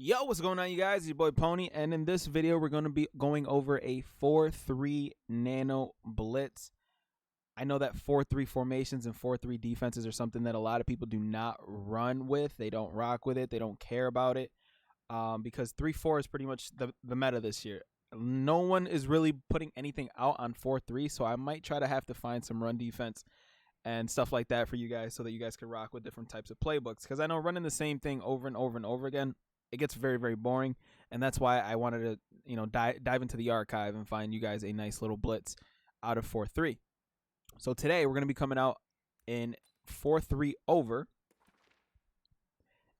Yo, what's going on, you guys? It's your boy Pwny, and in this video, we're going to be going over a 4-3 Nano Blitz. I know that 4-3 formations and 4-3 defenses are something that a lot of people do not run with. They don't rock with it. They don't care about it because 3-4 is pretty much the meta this year. No one is really putting anything out on 4-3, so I might try to have to find some run defense and stuff like that for you guys so that you guys can rock with different types of playbooks, because I know running the same thing over and over and over again, it gets very, very boring, and that's why I wanted to, dive into the archive and find you guys a nice little blitz out of 4-3. So today we're going to be coming out in 4-3 over,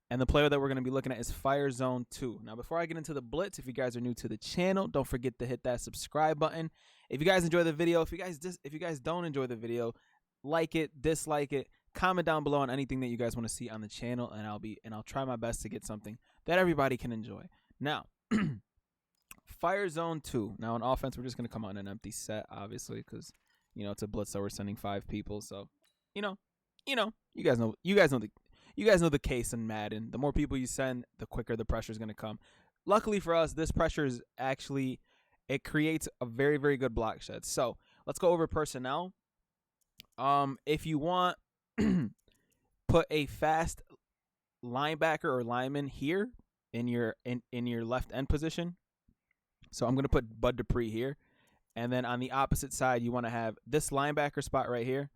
and the player that we're going to be looking at is Fire Zone 2. Now, before I get into the blitz, if you guys are new to the channel, don't forget to hit that subscribe button. If you guys enjoy the video, if you guys don't enjoy the video, like it, dislike it, comment down below on anything that you guys want to see on the channel, and I'll try my best to get something that everybody can enjoy. Now, Fire Zone 2. Now, on offense, we're just gonna come out in an empty set, obviously, because it's a blitz, so we're sending 5 people. So, you guys know the case in Madden. The more people you send, the quicker the pressure is gonna come. Luckily for us, this pressure is actually, it creates a very, very good block shed. So let's go over personnel. If you want, put a fast linebacker or lineman here in your left end position. So I'm going to put Bud Dupree here, and then on the opposite side you want to have this linebacker spot right here.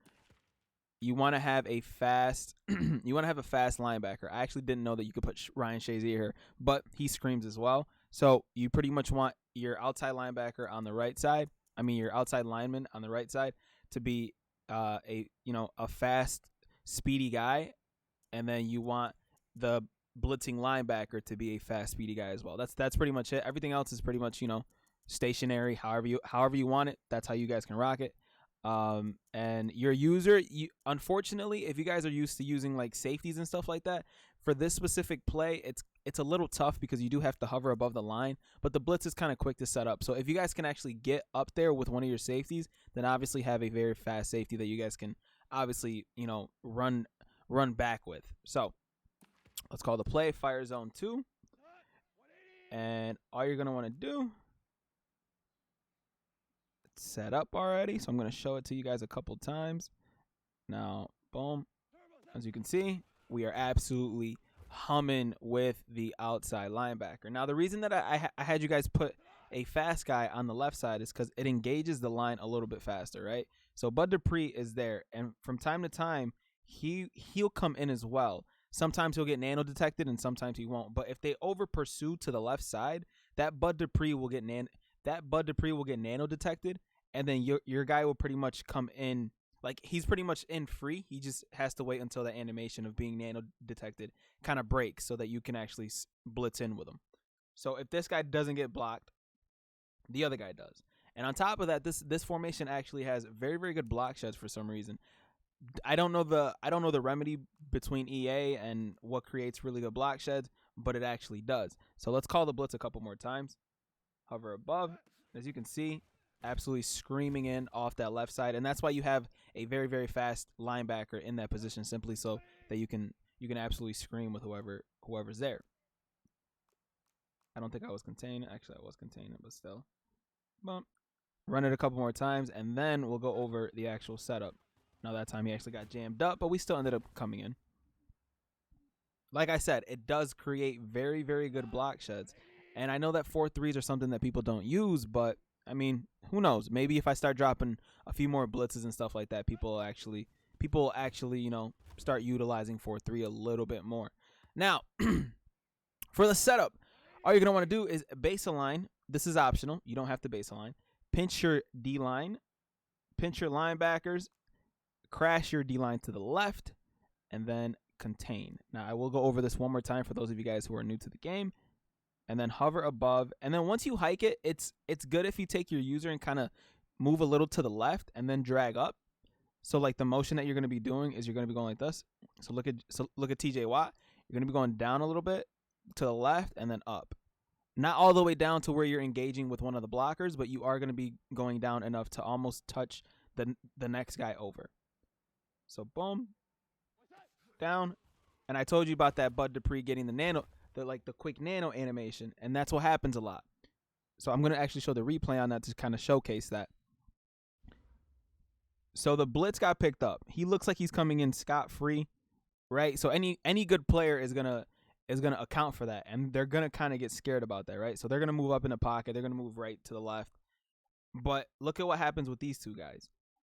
You want to have a fast linebacker. I actually didn't know that you could put Ryan Shazier here, but he screams as well. So you pretty much want your outside linebacker on the right side. Your outside lineman on the right side to be a fast, speedy guy, and then you want the blitzing linebacker to be a fast, speedy guy as well. That's pretty much it. Everything else is pretty much stationary. However you want it, that's how you guys can rock it. And your user, unfortunately, if you guys are used to using like safeties and stuff like that, for this specific play, it's a little tough because you do have to hover above the line, but the blitz is kind of quick to set up. So if you guys can actually get up there with one of your safeties, then obviously have a very fast safety that you guys can obviously, run back with. So let's call the play Fire Zone 2. And all you're going to want to do, it's set up already. So I'm going to show it to you guys a couple times. Now, boom. As you can see, we are absolutely humming with the outside linebacker. Now, the reason that I had you guys put a fast guy on the left side is because it engages the line a little bit faster, right? So Bud Dupree is there, and from time to time, he'll come in as well. Sometimes he'll get nano detected, and sometimes he won't. But if they over pursue to the left side, that Bud Dupree will get nano detected, and then your guy will pretty much come in. Like, he's pretty much in free. He just has to wait until the animation of being nano detected kind of breaks so that you can actually blitz in with him. So if this guy doesn't get blocked, the other guy does. And on top of that, this formation actually has very, very good block sheds for some reason. I don't know the remedy between EA and what creates really good block sheds, but it actually does. So let's call the blitz a couple more times. Hover above. As you can see, absolutely screaming in off that left side, and that's why you have a very, very fast linebacker in that position, simply so that you can absolutely scream with whoever's there. I don't think I was containing. Actually, I was containing, but still. Bump. Run it a couple more times, and then we'll go over the actual setup. Now, that time he actually got jammed up, but we still ended up coming in. Like I said, it does create very, very good block sheds, and I know that 4-3s are something that people don't use, but who knows? Maybe if I start dropping a few more blitzes and stuff like that, people actually, start utilizing 4-3 a little bit more. Now, for the setup, all you're gonna want to do is base align. This is optional. You don't have to base align. Pinch your D line, pinch your linebackers, crash your D line to the left, and then contain. Now, I will go over this one more time for those of you guys who are new to the game. And then hover above, and then once you hike it, it's good if you take your user and kind of move a little to the left and then drag up. So like the motion that you're going to be doing is you're going to be going like this. So look at TJ Watt. You're going to be going down a little bit to the left and then up. Not all the way down to where you're engaging with one of the blockers, but you are going to be going down enough to almost touch the next guy over. So boom, down, and I told you about that Bud Dupree getting the the quick nano animation, and that's what happens a lot. So I'm gonna actually show the replay on that to kind of showcase that. So the blitz got picked up. He looks like he's coming in scot-free, right? So any good player is gonna account for that, and they're gonna kind of get scared about that, right? So they're gonna move up in the pocket. They're gonna move right to the left. But look at what happens with these two guys.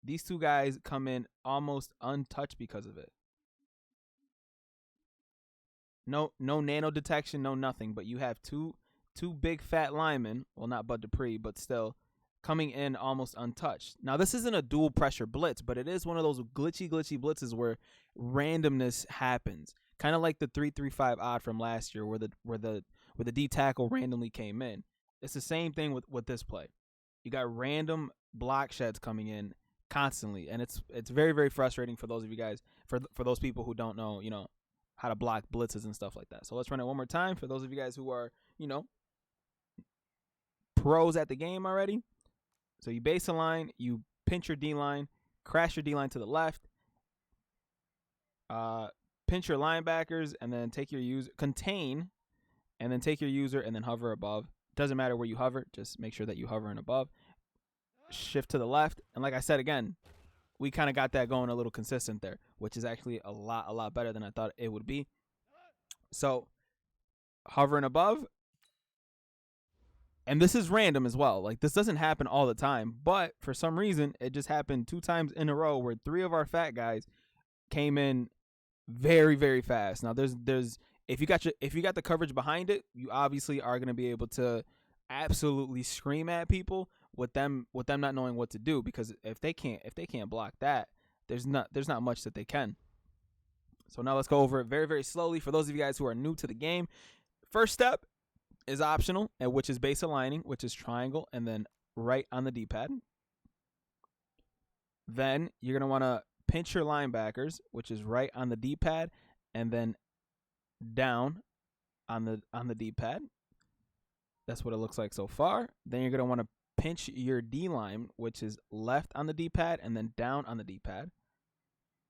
These two guys come in almost untouched because of it. No nano detection, no nothing. But you have two big fat linemen. Well, not Bud Dupree, but still coming in almost untouched. Now, this isn't a dual pressure blitz, but it is one of those glitchy blitzes where randomness happens. Kind of like the 3-3-5 odd from last year, where the D tackle randomly came in. It's the same thing with this play. You got random block sheds coming in constantly, and it's very, very frustrating for those of you guys, for those people who don't know, how to block blitzes and stuff like that. So let's run it one more time for those of you guys who are, pros at the game already. So you base a line, you pinch your D-line, crash your D-line to the left, pinch your linebackers, and then take your user, contain, and then take your user, and then hover above. Doesn't matter where you hover, just make sure that you hover and above. Shift to the left, and like I said again, we kind of got that going a little consistent there, which is actually a lot better than I thought it would be. So hovering above, and this is random as well. Like, this doesn't happen all the time, but for some reason it just happened 2 times in a row where 3 of our fat guys came in very, very fast. Now there's if you got the coverage behind it, you obviously are going to be able to absolutely scream at people with them not knowing what to do, because if they can't block that, there's not much that they can. So now let's go over it very, very slowly for those of you guys who are new to the game. First step is optional, and which is base aligning, which is triangle and then right on the D-pad. Then you're going to want to pinch your linebackers, which is right on the D-pad, and then down on the D-pad. That's what it looks like so far. Then you're going to want to pinch your D-line, which is left on the D-pad and then down on the D-pad.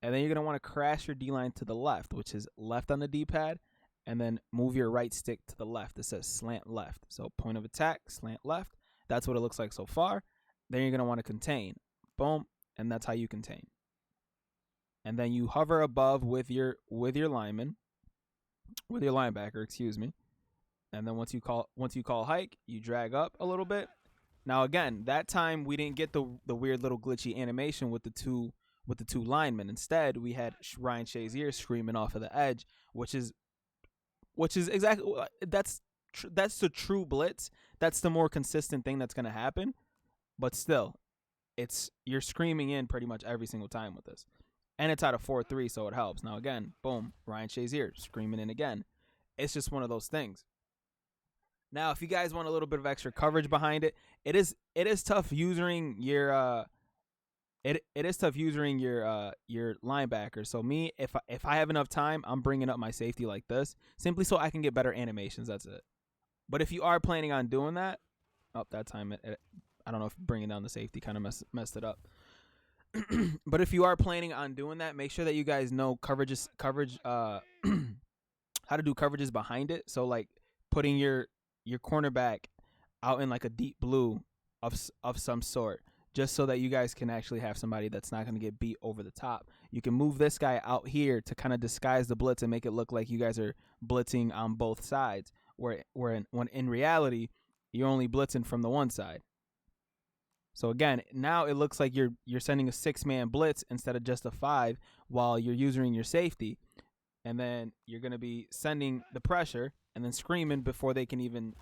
And then you're going to want to crash your D-line to the left, which is left on the D-pad, and then move your right stick to the left. It says slant left. So point of attack, slant left. That's what it looks like so far. Then you're going to want to contain. Boom. And that's how you contain. And then you hover above with your lineman, with your linebacker, excuse me. And then once you call hike, you drag up a little bit. Now again, that time we didn't get the weird little glitchy animation with the two linemen. Instead, we had Ryan Shazier screaming off of the edge, which is exactly that's the true blitz. That's the more consistent thing that's going to happen. But still, you're screaming in pretty much every single time with this. And it's out of 4-3, so it helps. Now again, boom, Ryan Shazier screaming in again. It's just one of those things. Now, if you guys want a little bit of extra coverage behind it, it is tough using your it is tough using your linebacker. So me, if I have enough time, I'm bringing up my safety like this, simply so I can get better animations. That's it. But if you are planning on doing that, that time I don't know if bringing down the safety kind of messed it up. But if you are planning on doing that, make sure that you guys know coverage how to do coverages behind it. So like putting your cornerback out in like a deep blue of some sort, just so that you guys can actually have somebody that's not going to get beat over the top. You can move this guy out here to kind of disguise the blitz and make it look like you guys are blitzing on both sides, when in reality you're only blitzing from the one side. So again, now it looks like you're sending a 6-man blitz instead of just a 5 while you're using your safety. And then you're going to be sending the pressure and then screaming before they can even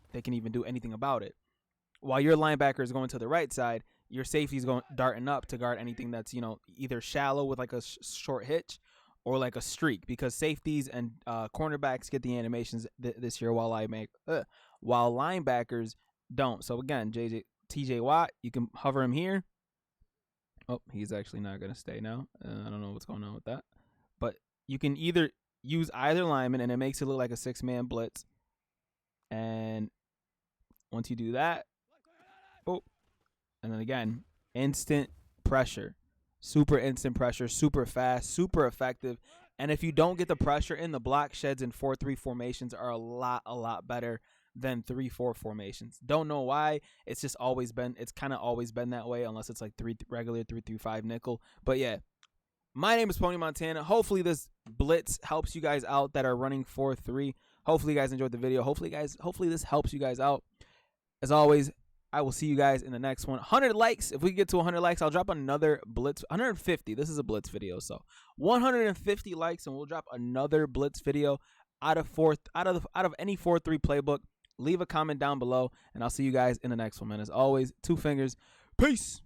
do anything about it. While your linebacker is going to the right side, your safety is going darting up to guard anything that's, either shallow with like a short hitch or like a streak, because safeties and cornerbacks get the animations this year while linebackers don't. So again, TJ Watt, you can hover him here. Oh, he's actually not going to stay now. I don't know what's going on with that. But you can use either lineman, and it makes it look like a 6-man blitz. And once you do that, and then again, instant pressure. Super instant pressure, super fast, super effective. And if you don't get the pressure in, the block sheds in 4-3 formations are a lot better than 3-4 formations. Don't know why. It's just always been, it's kind of always been that way, unless it's like regular 3-3-5 nickel. But yeah, my name is Pwny Montana. Hopefully this blitz helps you guys out that are running 4-3. Hopefully you guys enjoyed the video. Hopefully this helps you guys out. As always, I will see you guys in the next one. 100 likes. If we get to 100 likes, I'll drop another blitz. 150. This is a blitz video, so 150 likes, and we'll drop another blitz video out of any 4-3 playbook. Leave a comment down below, and I'll see you guys in the next one, man. As always, 2 fingers. Peace.